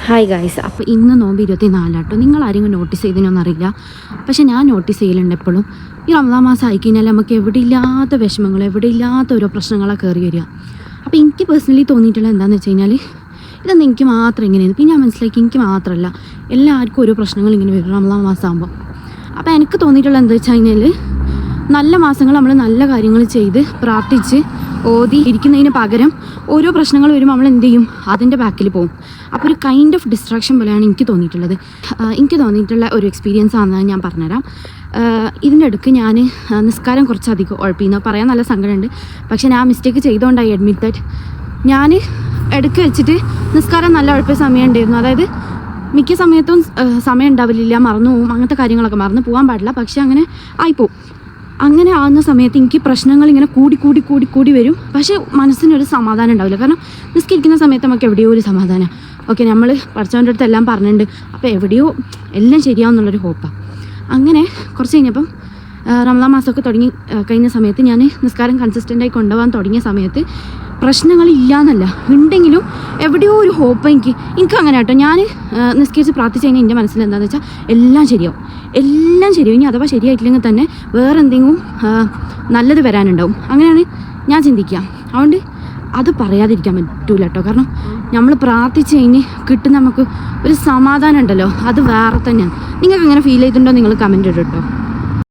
Hi guys, അപ്പോൾ ഇന്ന് നോമ്പ് 24 കേട്ടോ. നിങ്ങൾ ആരെങ്കിലും നോട്ടീസ് ചെയ്തതിനൊന്നറിയില്ല, പക്ഷേ ഞാൻ നോട്ടീസ് ചെയ്യലുണ്ട് എപ്പോഴും. ഈ റമദാൻ മാസം ആയിക്കഴിഞ്ഞാൽ നമുക്ക് എവിടെ ഇല്ലാത്ത വിഷമങ്ങൾ, എവിടെ ഇല്ലാത്ത ഓരോ പ്രശ്നങ്ങളൊക്കെ കയറി വരിക. അപ്പോൾ എനിക്ക് പേഴ്സണലി തോന്നിയിട്ടുള്ളത് എന്താണെന്ന് വെച്ച് കഴിഞ്ഞാൽ, ഇതൊന്നും എനിക്ക് മാത്രം ഇങ്ങനെയാണ്. പിന്നെ ഞാൻ മനസ്സിലാക്കി എനിക്ക് മാത്രമല്ല, എല്ലാവർക്കും ഓരോ പ്രശ്നങ്ങൾ ഇങ്ങനെ വരും റമദാൻ മാസം ആകുമ്പോൾ. അപ്പോൾ എനിക്ക് തോന്നിയിട്ടുള്ളത് എന്താ വെച്ച് കഴിഞ്ഞാൽ, നല്ല മാസങ്ങൾ നമ്മൾ നല്ല കാര്യങ്ങൾ ചെയ്ത് പ്രാർത്ഥിച്ച് ഓതി ഇരിക്കുന്നതിന് പകരം ഓരോ പ്രശ്നങ്ങൾ വരുമ്പോൾ നമ്മൾ എന്ത് ചെയ്യും, അതിൻ്റെ ബാക്കിൽ പോകും. അപ്പോൾ ഒരു കൈൻഡ് ഓഫ് ഡിസ്ട്രാക്ഷൻ പോലെയാണ് എനിക്ക് തോന്നിയിട്ടുള്ളത്. എനിക്ക് തോന്നിയിട്ടുള്ള ഒരു എക്സ്പീരിയൻസ് ആണെന്ന് ഞാൻ പറഞ്ഞുതരാം. ഇതിൻ്റെ ഇടയ്ക്ക് ഞാൻ നിസ്കാരം കുറച്ചധികം ഉഴപ്പിന്ന് പറയാൻ നല്ല സങ്കടമുണ്ട്, പക്ഷേ ഞാൻ മിസ്റ്റേക്ക് ചെയ്തുകൊണ്ടായി അഡ്മിറ്റ് ദാറ്റ്. ഞാൻ ഇടയ്ക്ക് വെച്ചിട്ട് നിസ്കാരം നല്ല ഉഴപ്പിയ സമയം ഉണ്ടായിരുന്നു. അതായത് മിക്ക സമയത്തും സമയം ഉണ്ടാവില്ല, മറന്നു പോകും, അങ്ങനത്തെ കാര്യങ്ങളൊക്കെ മറന്നു പോകാൻ പാടില്ല, പക്ഷേ അങ്ങനെ ആയിപ്പോവും. അങ്ങനെ ആകുന്ന സമയത്ത് എനിക്ക് പ്രശ്നങ്ങൾ ഇങ്ങനെ കൂടി വരും. പക്ഷേ മനസ്സിനൊരു സമാധാനം ഉണ്ടാവില്ല. കാരണം നിസ്കരിക്കുന്ന സമയത്ത് നമുക്ക് എവിടെയോ ഒരു സമാധാനം, ഓക്കെ നമ്മൾ പഠിച്ചവൻ്റെ അടുത്ത് എല്ലാം പറഞ്ഞിട്ടുണ്ട്, അപ്പോൾ എവിടെയോ എല്ലാം ശരിയാവുന്നുള്ളൊരു ഹോപ്പാണ്. അങ്ങനെ കുറച്ച് കഴിഞ്ഞപ്പം റമദാൻ മാസമൊക്കെ കഴിഞ്ഞ സമയത്ത് ഞാൻ നിസ്കാരം കൺസിസ്റ്റൻ്റായി കൊണ്ടുപോകാൻ തുടങ്ങിയ സമയത്ത് പ്രശ്നങ്ങളില്ല എന്നല്ല, ഉണ്ടെങ്കിലും എവിടെയോ ഒരു ഹോപ്പ് എനിക്ക് അങ്ങനെ കേട്ടോ. ഞാൻ നിസ്കരിച്ച് പ്രാർത്ഥിച്ച് കഴിഞ്ഞാൽ എൻ്റെ മനസ്സിൽ എന്താണെന്ന് വെച്ചാൽ എല്ലാം ശരിയാവും. ഇനി അഥവാ ശരിയായിട്ടില്ലെങ്കിൽ തന്നെ വേറെ എന്തെങ്കിലും നല്ലത് വരാനുണ്ടാവും. അങ്ങനെയാണ് ഞാൻ ചിന്തിക്കുക. അതുകൊണ്ട് അത് പറയാതിരിക്കാൻ പറ്റൂല കേട്ടോ. കാരണം നമ്മൾ പ്രാർത്ഥിച്ച് കഴിഞ്ഞ് കിട്ടുന്ന നമുക്ക് ഒരു സമാധാനം ഉണ്ടല്ലോ, അത് വേറെ തന്നെയാണ്. നിങ്ങൾക്ക് അങ്ങനെ ഫീൽ ചെയ്തിട്ടുണ്ടോ? നിങ്ങൾ കമൻറ്റ് ഇട്ടോ.